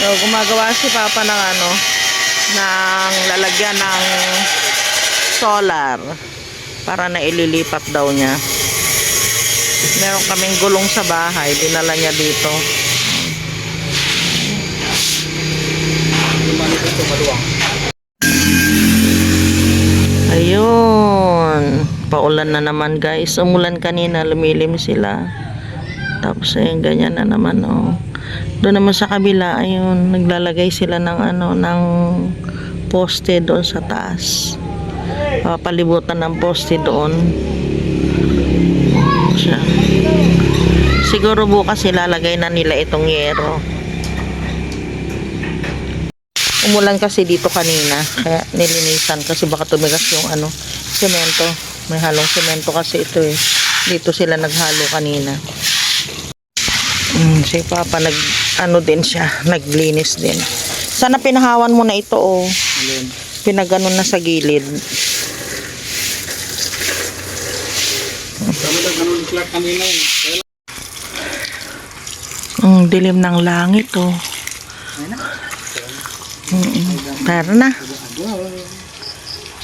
So, gumagawa si Papa ng ng lalagyan ng solar para na ililipat daw niya. Meron kaming gulong sa bahay, dinala niya dito. Ayun, paulan na naman guys. Umulan kanina, lumilim sila. Tapos ayun, ganyan na naman Doon naman sa kabila, ayun, naglalagay sila ng ng poste doon sa taas. Palibutan ng poste doon. Siya. Siguro bukas ilalagay na nila itong yero. Umulan kasi dito kanina, kaya nilinisan kasi baka tumigas yung semento. May halong semento kasi ito eh. Dito sila naghalo kanina. Si Papa din siya, naglinis din. Sana pinahawan mo na ito Pinaganon na sa gilid. Ang dilim ng langit Tara na.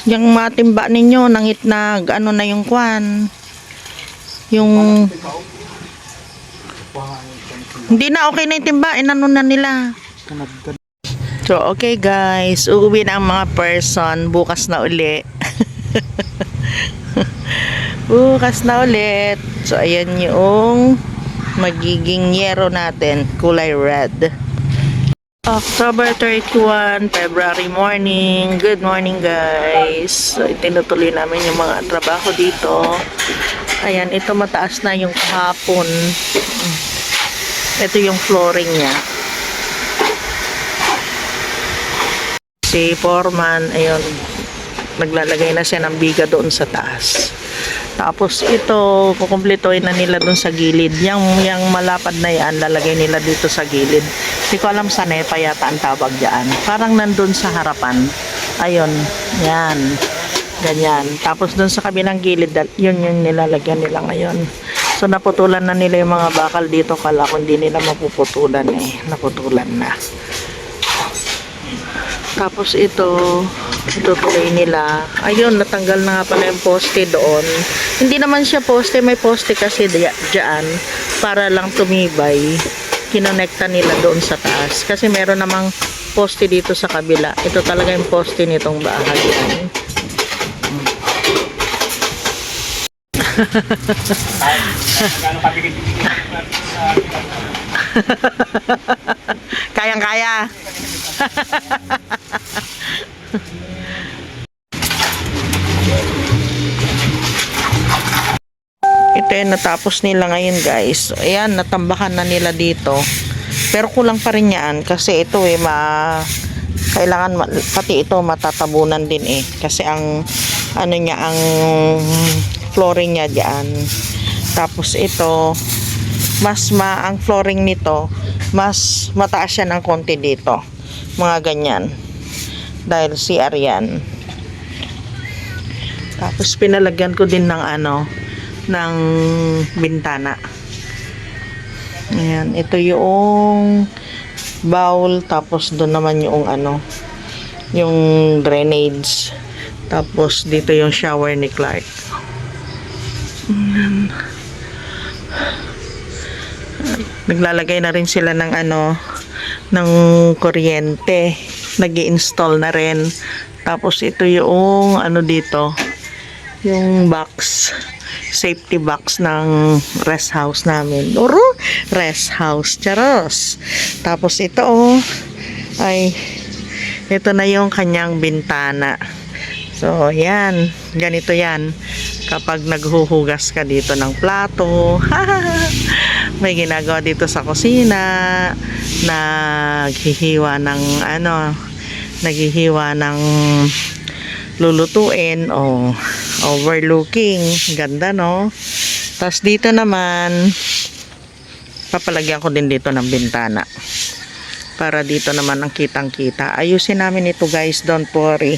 Yung matimba ninyo, nangit na na yung kwan. Yung hindi na okay na yung timba, inano na nila. So, okay guys, uuwi na ang mga person, bukas na uli. Bukas na ulit. So, ayan yung magiging yero natin, kulay red. October 31, February morning. Good morning guys. So, itinutuloy namin yung mga trabaho dito. Ayan, ito mataas na yung kahapon. Ito yung flooring niya. Si foreman, ayun, naglalagay na siya ng biga doon sa taas. Tapos ito, kukumplituin na nila doon sa gilid. Yung malapad na yan, lalagay nila dito sa gilid. Hindi ko alam sa nepa yata ang tawag dyan. Parang nandun sa harapan. Ayun, yan. Ganyan. Tapos doon sa kabilang gilid, yun yung nilalagyan nila ngayon. So naputulan na nila yung mga bakal dito, kala ko hindi nila mapuputulan naputulan na. Tapos ito tutuloy nila. Ayun, natanggal na nga pala yung poste doon. Hindi naman siya poste, may poste kasi dyan para lang tumibay. Kinonekta nila doon sa taas. Kasi meron namang poste dito sa kabila. Ito talaga yung poste nitong bahay. Kayang-kaya. Ito yung natapos nila ngayon guys. So, ayan, natambakan na nila dito. Pero kulang pa rin yan kasi ito kailangan pati ito matatabunan din kasi ang ang flooring niya diyan. Tapos ito ang flooring nito mas mataas siya ng konti dito. Mga ganyan. Dahil CR yan. Tapos pinalagyan ko din ng ng bintana. Ayan, ito yung bowl, tapos doon naman yung yung drainage. Tapos dito yung shower ni Clark. Naglalagay na rin sila ng ng kuryente. Nag-i-install na rin. Tapos ito yung dito, yung box, safety box ng rest house namin. Rest house, charos. Tapos ito ito na yung kanyang bintana. So, yan. Ganito yan. Kapag naghuhugas ka dito ng plato, may ginagawa dito sa kusina, naghihiwa ng lulutuin o overlooking. Ganda, no? Tapos dito naman, papalagyan ko din dito ng bintana. Para dito naman ang kitang-kita. Ayusin namin ito guys, don't worry.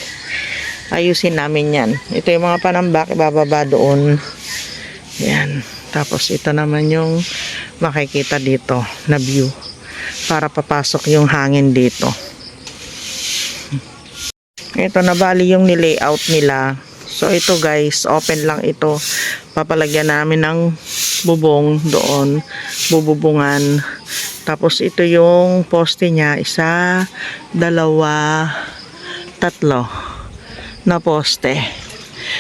Ayusin namin yan. Ito yung mga panambak, ibababa doon. Yan. Tapos ito naman yung makikita dito na view. para papasok yung hangin dito. Ito na bali yung nilayout nila. So ito guys, open lang ito. Papalagyan namin ng bubong doon, bububungan. Tapos ito yung poste niya, 1, 2, 3 na poste.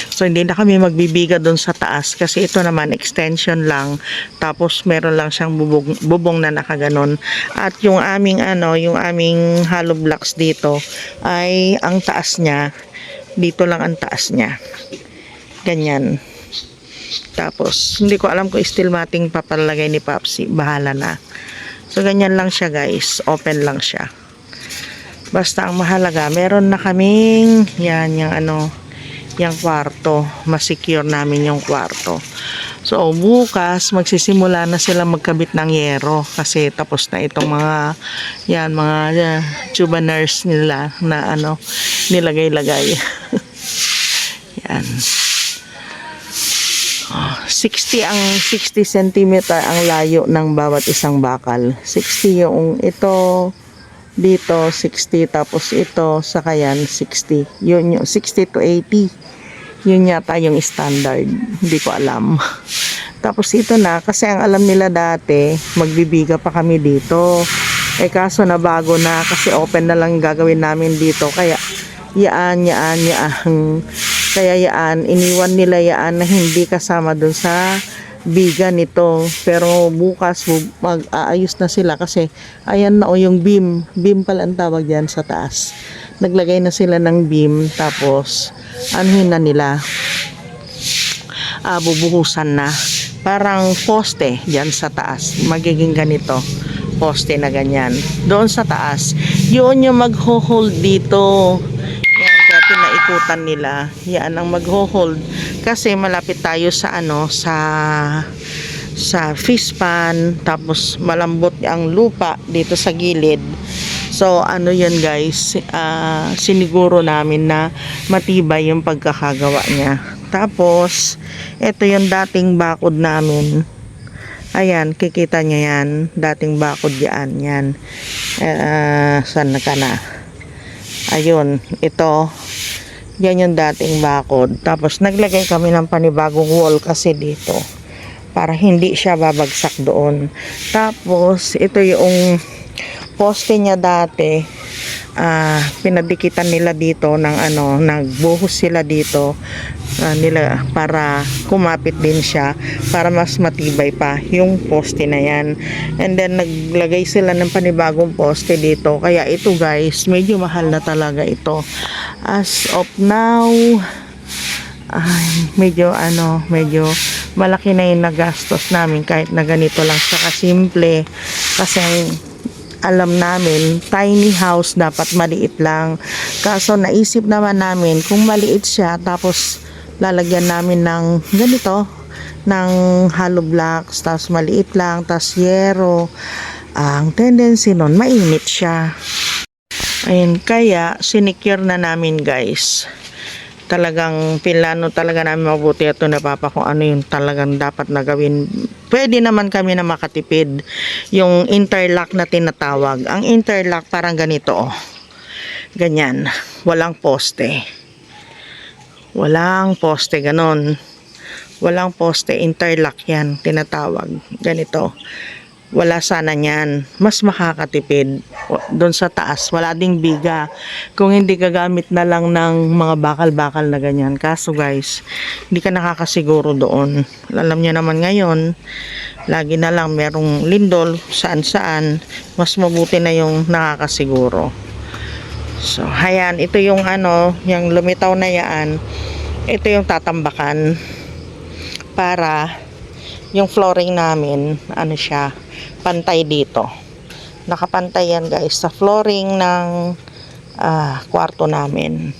So hindi na kami magbibiga doon sa taas kasi ito naman extension lang. Tapos meron lang siyang bubong na nakaganon. At yung aming yung aming hollow blocks dito ay ang taas niya. Dito lang ang taas niya. Ganyan. Tapos hindi ko alam kung steel matting papalagay ni Papsi. Bahala na. So ganyan lang siya guys. Open lang siya. Basta ang mahalaga, meron na kaming yan yung yung kwarto. Masecure namin yung kwarto. So bukas magsisimula na sila magkabit ng yero kasi tapos na itong mga tuberners nila na nilagay-lagay. Yan. 60 cm ang layo ng bawat isang bakal. 60 yung ito dito 60 tapos ito sa kayan 60. Yun yung 60 to 80. Yun yata yung standard. Hindi ko alam. Tapos ito na kasi ang alam nila dati magbibiga pa kami dito. Kaso na bago na kasi open na lang gagawin namin dito. Kaya yaan. Kaya iniwan nila yaan na hindi kasama dun sa biga nito. Pero bukas mag-aayos na sila kasi ayan na yung beam. Beam pala ang tawag yan sa taas. Naglagay na sila ng beam tapos anuhin na nila. Bubuhusan na. Parang poste dyan sa taas. Magiging ganito. Poste na ganyan. Doon sa taas. Yun yung mag-hold dito. Yan, kaya pinaikutan nila. Yan ang mag-hold. Kasi malapit tayo sa sa fish pan. Tapos malambot ang lupa dito sa gilid. So yan guys. Siniguro namin na matibay yung pagkakagawa niya. Tapos ito yung dating bakod namin. Ayan, kikita nyo yan. Dating bakod yan. Yan. Saan na ka na? Ayun, ito. Yan yung dating bakod. Tapos naglagay kami ng panibagong wall kasi dito. Para hindi siya babagsak doon. Tapos ito yung poste niya dati. Pinadikitan nila dito ng nagbuhos sila dito nila para kumapit din siya para mas matibay pa yung poste na yan. And then naglagay sila ng panibagong poste dito. Kaya ito guys, medyo mahal na talaga ito. As of now, medyo malaki na yung nagastos namin kahit na ganito lang siya kasimple. Kasi alam namin, tiny house dapat maliit lang. Kaso naisip naman namin kung maliit siya tapos lalagyan namin ng ganito, ng hollow blocks, tapos maliit lang, tapos yero. Ang tendency nun, mainit siya. Ayun, kaya sinecure na namin guys. Talagang pilano talaga namin mabuti ito na papa kung ano yung talagang dapat na gawin. Pwede naman kami na makatipid. Yung interlock na tinatawag. Ang interlock parang ganito. Ganyan. Walang poste. Walang poste. Ganon. Walang poste. Interlock yan. Tinatawag. Ganito. Wala sana niyan. Mas makakatipid. Doon sa taas, wala ding biga. Kung hindi gagamit na lang ng mga bakal-bakal na ganyan. Kaso guys, hindi ka nakakasiguro doon. Alam niyo naman ngayon, lagi na lang merong lindol saan-saan. Mas mabuti na yung nakakasiguro. So, ayan. Ito yung yung lumitaw na yan. Ito yung tatambakan. Para yung flooring namin, siya, pantay dito. Nakapantay yan guys sa flooring ng kwarto namin.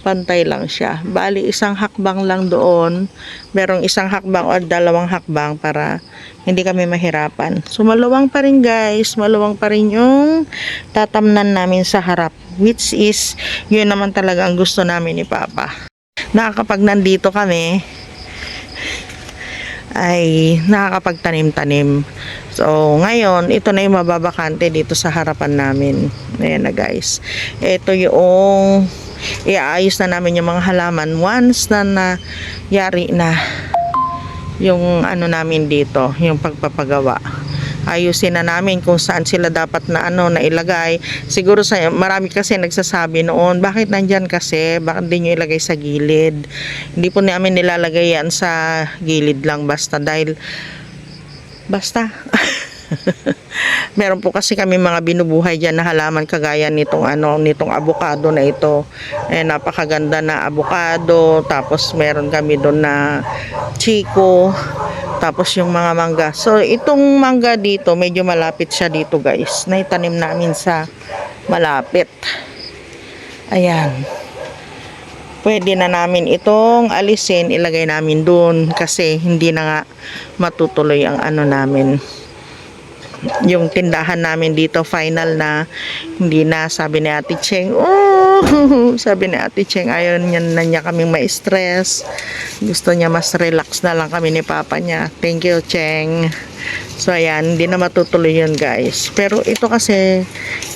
Pantay lang siya. Bali, isang hakbang lang doon. Merong isang hakbang o dalawang hakbang para hindi kami mahirapan. So, maluwang pa rin guys. Maluwang pa rin yung tatamnan namin sa harap. Which is, yun naman talaga ang gusto namin ni Papa. Nakakapag nandito kami, ay nakakapagtanim-tanim. So, ngayon, ito na yung mababakante dito sa harapan namin. Ayan na guys. Ito yung iaayos na namin yung mga halaman once na nayari na yung ano namin dito, yung pagpapagawa. Ayusin na namin kung saan sila dapat na na ilagay. Siguro marami kasi nagsasabi noon, bakit nandyan kasi, bakit di nyo ilagay sa gilid? Hindi po namin nilalagay yan sa gilid lang basta meron po kasi kami mga binubuhay dyan na halaman kagaya nitong avocado na ito. Napakaganda na avocado, tapos meron kami doon na chico, tapos yung mga mangga. So itong mangga dito, medyo malapit siya dito guys. Naitanim namin sa malapit. Ayan. Pwede na namin itong alisin, ilagay namin doon kasi hindi na nga matutuloy ang namin. Yung tindahan namin dito final na, hindi na, sabi ni Ate Cheng, sabi ni Ate Cheng ayaw niya kaming ma-stress, gusto niya mas relax na lang kami ni Papa niya. Thank you Cheng. So ayan, hindi na matutuloy yun guys, pero ito kasi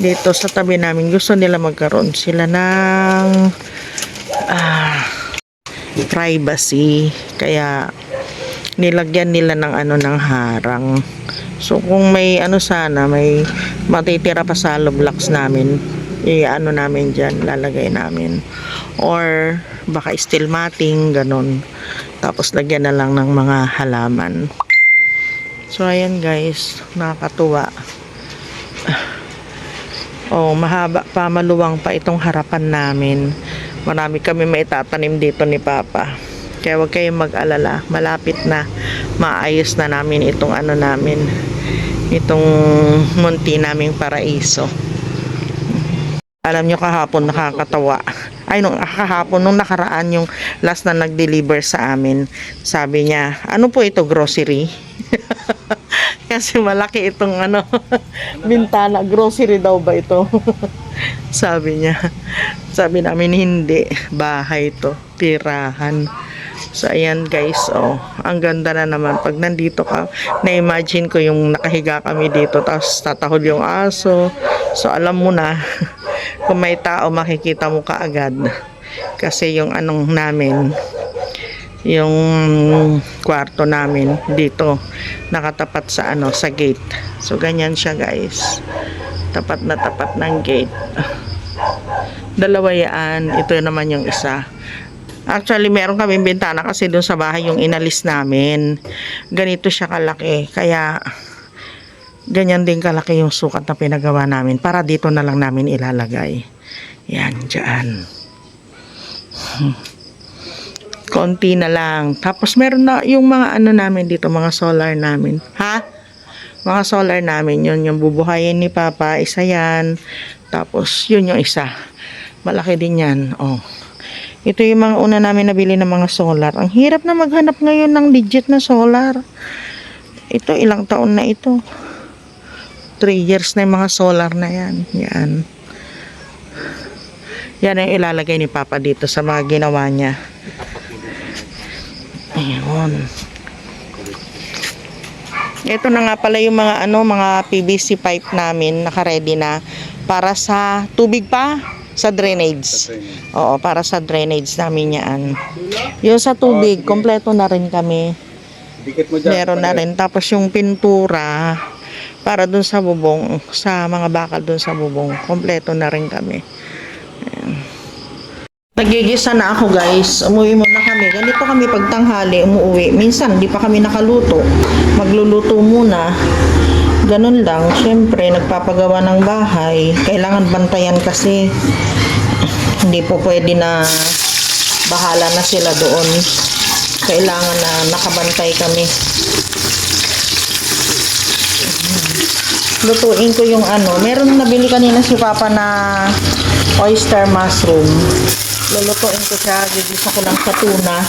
dito sa tabi namin gusto nila magkaroon sila ng privacy, kaya nilagyan nila ng ng harang. So kung may sana, may matitira pa sa hollow blocks namin, namin dyan, lalagay namin. Or baka steel matting, ganun. Tapos lagyan na lang ng mga halaman. So ayan guys, nakakatuwa. Mahaba pa, maluwang pa itong harapan namin. Marami kami maitatanim dito ni Papa. Kaya huwag kayong mag-alala, malapit na maayos na namin itong namin, itong munti naming paraiso. Alam nyo, kahapon nakakatawa. Kahapon nung nakaraan yung last na nag-deliver sa amin, sabi niya, ano po ito, grocery? Kasi malaki itong bintana, grocery daw ba ito? Sabi niya. Sabi namin hindi, bahay to, tirahan. So ayan guys, ang ganda na naman pag nandito ka. Na-imagine ko yung nakahiga kami dito, tapos tatahol yung aso. So alam mo na, kung may tao makikita mo kaagad. Kasi yung namin, yung kwarto namin dito, nakatapat sa sa gate. So ganyan siya guys, tapat na tapat ng gate. Dalawa yan, ito naman yung isa. Actually, meron kaming bintana kasi doon sa bahay yung inalis namin. Ganito siya kalaki. Kaya, ganyan din kalaki yung sukat na pinagawa namin. Para dito na lang namin ilalagay. Yan, dyan. Konti na lang. Tapos, meron na yung mga namin dito, mga solar namin. Ha? Mga solar namin. Yun, yung bubuhayin ni Papa. Isa yan. Tapos, yun yung isa. Malaki din yan. Ito yung mga una namin nabili ng mga solar. Ang hirap na maghanap ngayon ng legit na solar. Ito, ilang taon na ito. 3 years na yung mga solar na yan. Yan. Yan ang ilalagay ni Papa dito sa mga ginawa niya. Ayun. Ito na nga pala yung mga mga PVC pipe namin, naka-ready na para sa tubig pa. Sa drainage. Oo, para sa drainage namin yan. Yung sa tubig, kompleto na rin kami. Meron na rin. Tapos yung pintura, para dun sa bubong, sa mga bakal dun sa bubong, kompleto na rin kami. Ayan. Nagigisa na ako guys. Umuwi muna kami. Ganito kami pagtanghali, umuwi. Minsan, di pa kami nakaluto. Magluluto muna. Ganun lang, syempre nagpapagawa ng bahay, kailangan bantayan kasi hindi po pwede na bahala na sila doon, kailangan na nakabantay kami. Lutuin ko yung meron nabili kanina si Papa na oyster mushroom, lulutuin ko siya, gigisa ko lang sa tuna,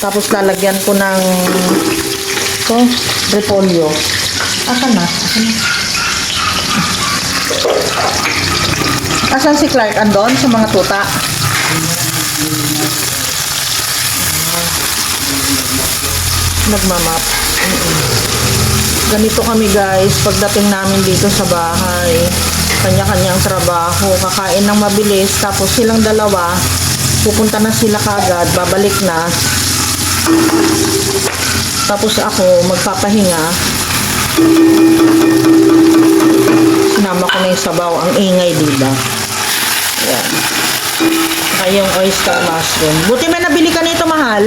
tapos lalagyan ko ng repolyo. Asan na? Asan si Clark? Andon sa mga tuta? Nagmamap. Ganito kami guys, pagdating namin dito sa bahay. Kanya-kanyang trabaho, kakain ng mabilis, tapos silang dalawa, pupunta na sila kagad, babalik na. Tapos ako, magpapahinga. Sinama ko na yung sabaw, ang ingay, diba? Ayan. Saka yung oyster mushroom. Buti may nabili ka nito, mahal.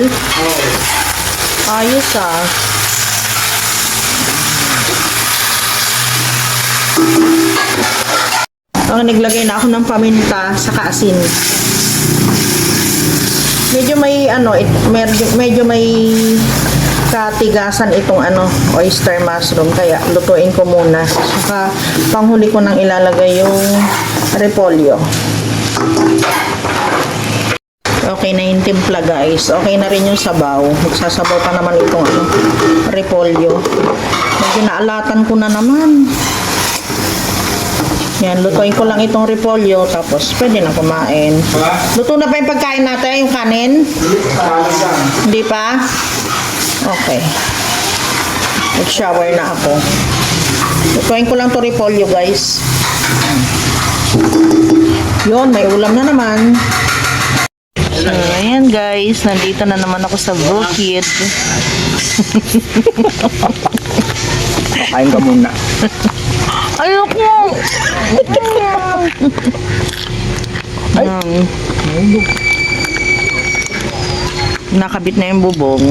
Ayos ah. Naglagay na ako ng paminta sa asin. Medyo may medyo may katigasan itong oyster mushroom, kaya lutuin ko muna. Saka panghuli ko nang ilalagay yung repolyo. Okay na yung timpla guys. Okay na rin yung sabaw. Magsasabaw pa naman itong repolyo. Medyo naalatan ko na naman. Yan, lutuin ko lang itong repolyo, tapos pwede na kumain. Luto na ba yung pagkain natin, yung kanin? Hindi pa? Okay. Nag-shower na ako. Lutuin ko lang to repolyo, guys. Yun, may ulam na naman. So, ayan guys, nandito na naman ako sa Bukid. Kain ka muna. Ayoko! Nakabit na yung bubong.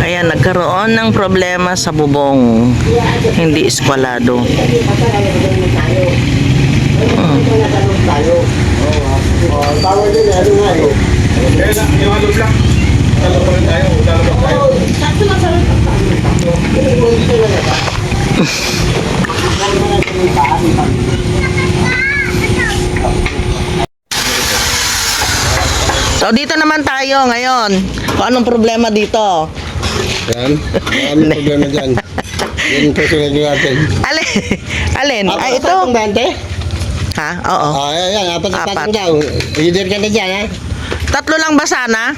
Ayan, nagkaroon ng problema sa bubong. Hindi eskwalado. Bawal din, ano nga eh. Yung halog lang. Talog pa rin tayo. Talog tayo. So dito naman tayo ngayon. Kung anong problema dito? Yan. Maraming problema dyan. Yan yung personal natin. Alin? Ay, ito. Ang dante? Ha? Oo. Yan. Apat. Daw. Leader ka na dyan, ha? 3 lang ba sana?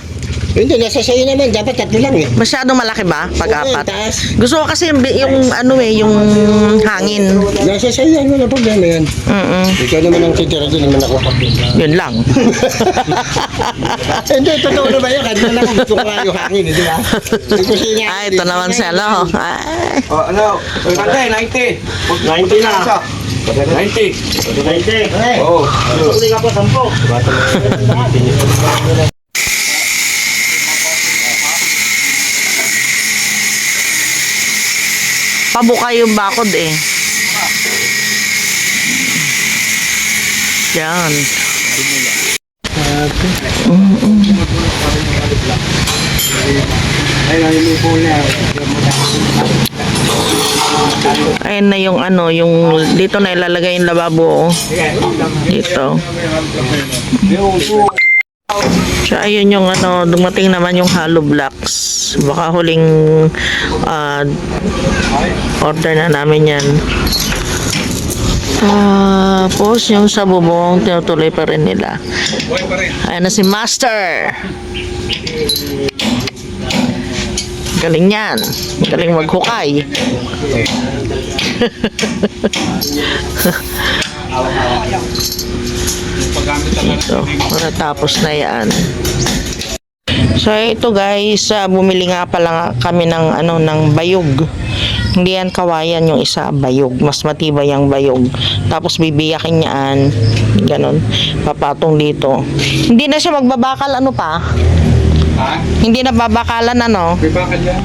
Hindi, nasa sa'yo naman. Dapat 3 lang, eh. Masyadong malaki ba? Pag 4? Taas. Gusto ko kasi yung yung hangin. Nasa sa'yo yan. Wala problema yan. Ikaw naman ang titira dyan. Naman ako. Yun lang. Hindi, totoo na ba yun? Kanina na ako gusto ko nga yung hangin, di ba? Ay, ito naman si Ay. Ano? Kante, 90. 90 na. 90. 90. Oo. Tuloy ka po, 10. Pabuka yung bakod eh. Yan. Ayan na yung yung dito na ilalagay yung lababo. Dito. So, ayun yung dumating naman yung hollow blocks. Baka huling order na namin yan. Tapos yung sa bubong, tinutuloy pa rin nila. Ayan na si Master. Galing yan. Galing maghukay. So, natapos na yan. So, ito guys, bumili nga pala kami ng ng bayog. Hindi yan kawayan yung isa, bayog. Mas matibay yung bayog. Tapos bibiyakin niyaan. Ganon. Papatong dito. Hindi na siya magbabakal pa? Ha? Hindi na babakalan May bakal yan.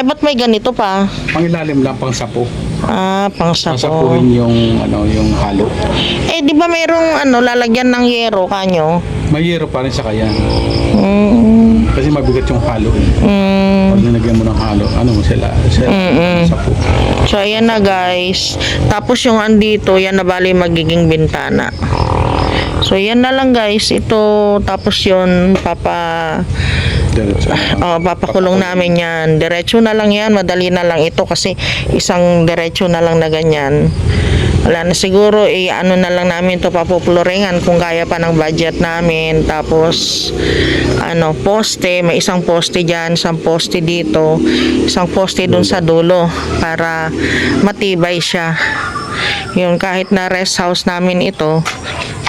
ba't may ganito pa? Pangilalim lang, pang sapo. Pang sapo. Sasapuhin yung yung halo. Di ba mayroong lalagyan ng yero kanyo? May yero pa rin sa kaya. Mm. Kasi mabigat yung halo. Mm. Pag nilagyan mo ng halo, sila sapo. So, ayan na guys. Tapos yung andito, yan na bali magiging bintana. So, yan na lang guys. Ito, tapos yun, Diretso. papakulong namin yan. Diretso na lang yan. Madali na lang ito kasi isang diretso na lang na ganyan. wala na siguro, ano na lang namin to papuploringan kung kaya pa ng budget namin. Tapos poste, may isang poste dyan, isang poste dito, isang poste dun sa dulo para matibay siya. Yun, kahit na rest house namin ito,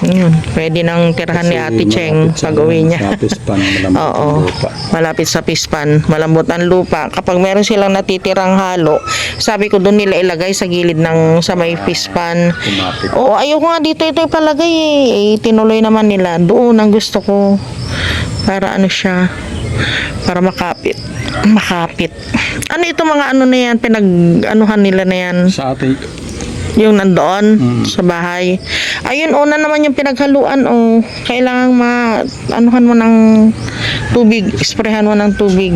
yun, pwede nang tirahan ni Ate Cheng pag uwi niya. Sa Pispan, malambot ang Oo, lupa. malapit sa Pispan, malambot ang lupa. Kapag meron silang natitirang halo, sabi ko doon nila ilagay sa gilid ng sa may Pispan. Kumapit. Oo, ayoko nga dito ito ipalagay tinuloy naman nila. Doon ang gusto ko. Para siya, para makapit. Makapit. Ano ito mga na yan, pinag-anuhan nila na yan? Sa ating Yung nandoon sa bahay. Ayun, una naman yung pinaghaluan. Kailangan anuhan mo ng tubig, sprayhan mo ng tubig.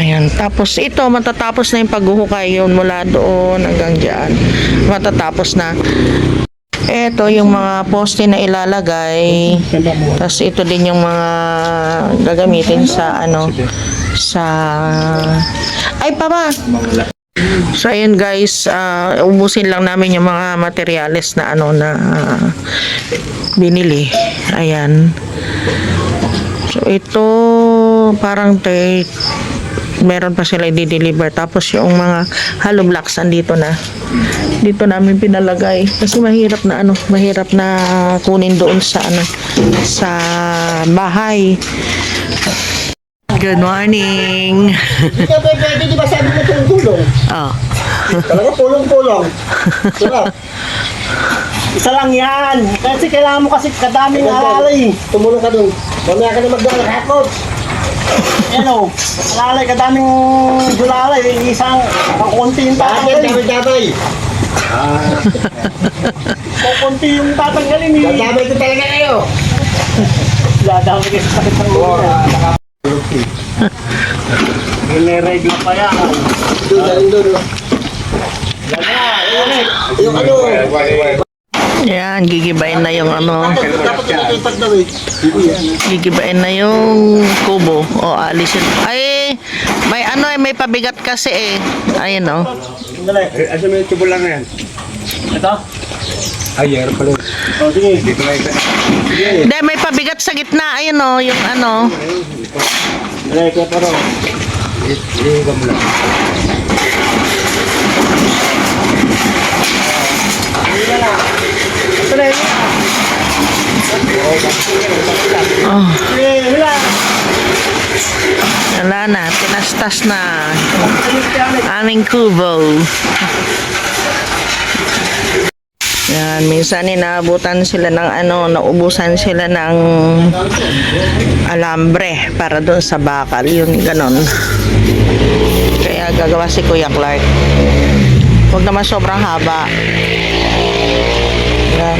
Ayan. Tapos ito, matatapos na yung paghuhukay yun mula doon hanggang dyan. Matatapos na. Ito yung mga poste na ilalagay. Tapos ito din yung mga gagamitin sa ay papa. So ayun guys, ubusin lang namin yung mga materyales na binili. Ayan. So ito parang meron pa sila i-deliver. Tapos yung mga hollow blocks andito na. Dito namin pinalagay kasi mahirap na kunin doon sa bahay. Good morning. Hindi ka pwede, di ba sabi mo tulong-tulong? Oh. Talaga pulong-pulong. Diba? Isa lang yan. Kasi kailangan mo kasi kadaming alalay. Tumulong ka dun. Mamaya ka na magdala hakot. Ano? Alalay, kadaming dulalay. Isang kakunti yung Bakit tatanggalin. damay-damay? Kakunti yung tatanggalin eh. Damay ko talaga kayo. Dadami kasi sakit ng ulo. Nileregla pa yan. Doon. Yung Yan, gigibain na yung dapat nakitag daw eh. gigibain na yung kubo. O, alisin. Ay, may pabigat kasi Ayun Asa mo yung tubo lang na yan? Ito? Ayer pala. O, sige. Dito na ito. Hindi, may pabigat sa gitna. Ayun yung Diretso pa rin. Iliga mo lang. Ito na yun. Sige, wala. Wala na, tinastas na aming kubo. Yan, minsan inaabutan sila ng naubusan sila ng alambre para doon sa bakal, yun ganon. Kaya gagawa si Kuya Clark. Huwag naman sobrang haba. Yan.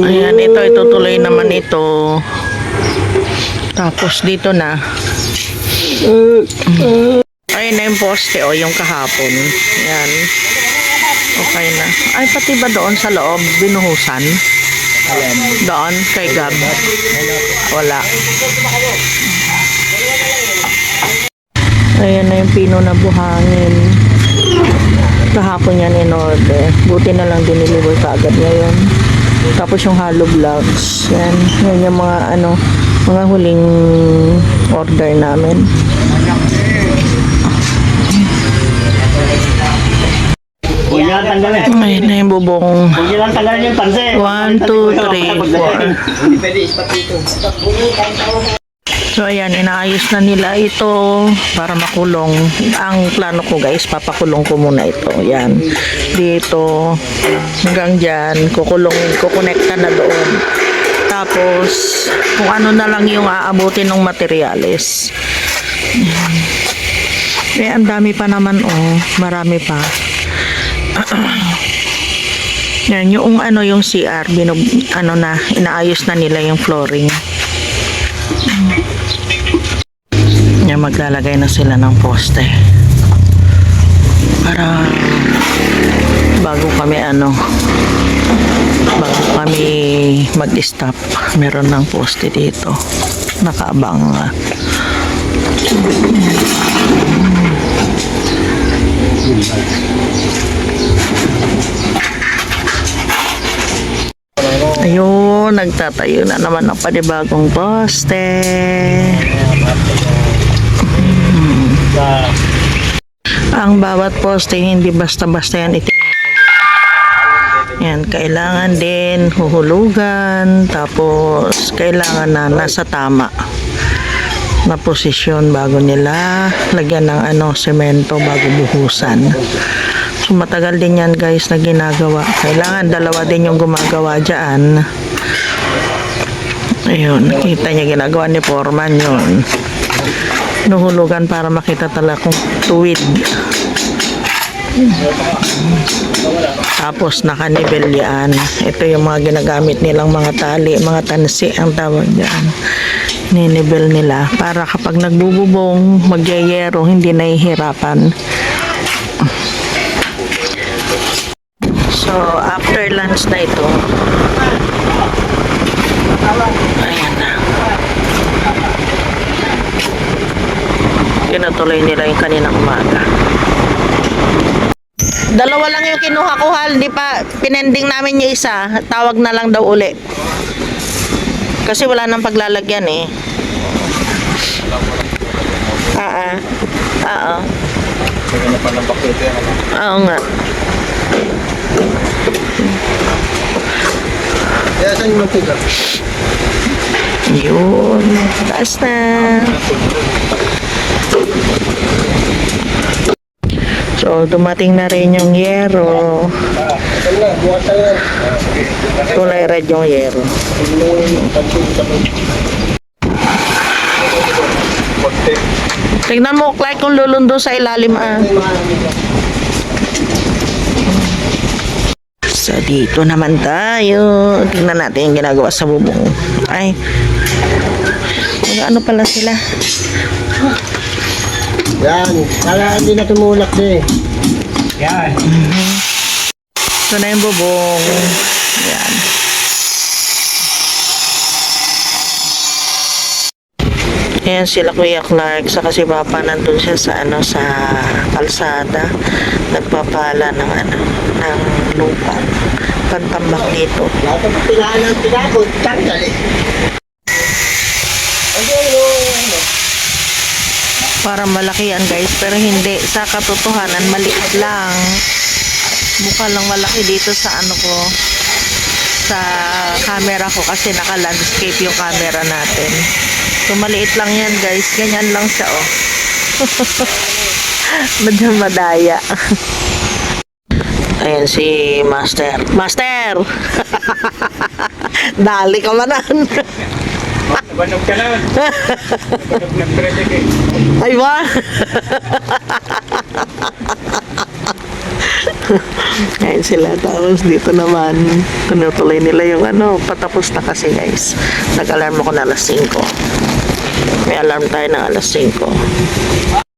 Ayan, ito itutuloy naman ito. Tapos dito na. Ayun na yung poste yung kahapon. Yan. Okay na. Ay, pati ba doon sa loob binuhusan? Doon kay Gab. Wala. Ayan na yung pino na buhangin. Kahapon yan in order. Buti na lang diniliver kaagad ngayon. Tapos yung hollow blocks. Yan. Yan yung mga mga huling order namin. Huwag niya lang tanggalin. Ayun na yung bubong. Huwag niya lang tanggalin yung panse. 1, 2, 3, 4. Hindi pwede ispat dito. So ayan, inaayos na nila ito para makulong. Ang plano ko guys, papakulong ko muna ito. Yan. Dito hanggang dyan, kukonekta na doon. Tapos kung ano na lang yung aabutin ng materyales. Ang dami pa naman marami pa. Yan, yung yung CR, inaayos na nila yung flooring. Yan, maglalagay na sila ng poste. Para bago kami mag-stop, meron ng poste dito. Nakaabang. Ayun, nagtatayo na naman ng panibagong poste. Ang bawat poste, hindi basta-basta yan itinatayo. Yan, kailangan din huhulugan, tapos kailangan na nasa tama na posisyon bago nila lagyan ng semento bago buhusan. So matagal din yan guys na ginagawa. Kailangan dalawa din yung gumagawa dyan. Ayun, kita niya ginagawa ni Foreman yun. Nuhulugan para makita talaga kung tuwid. Tapos nakanivel yan. Ito yung mga ginagamit nilang mga tali, mga tansi ang tawag dyan. Ninibel nila para kapag nagbububong, magyayero, hindi nahihirapan. So, after lunch na ito, ayan na. Tinutuloy nila yung kaninang umaga. Dalawa lang yung kinuha ko, Hal. Di pa, pinending namin yung isa. Tawag na lang daw uli. Kasi wala nang paglalagyan eh. Oo. Oo nga. Kaya saan yung mantika? Yun. Taas na. So, dumating na rin yung yero. Kulay red yung yero. Tignan mo, Clark, kung lulundo sa ilalim So, dito naman tayo. Tingnan natin yung ginagawa sa bubong. Ay. Ano pala sila? Yan. Kala hindi na tumulak din. Yan. Ito na yung bubong. Yan. Ayan sila Kuya Clark, saka si Papa nandun siya sa sa kalsada, nagpapala ng ng lupa, pantambak dito. Lahat ng pinahan ng pinakot, tanggal eh. Para malaki yan guys, pero hindi, sa katotohanan maliit lang. Mukha lang malaki dito sa ko, sa camera ko, kasi naka-landscape yung camera natin. So maliit lang yan guys, ganyan lang siya medyo madaya. Ayan si Master. Master! Dali ka manan. Banog ka na. Banog nag-traffic eh. Ay ba? Ayan sila. Tapos dito naman, tinutuloy nila yung patapos na kasi guys. Nag-alarm ako na alas 5. May alarm tayo ng alas 5.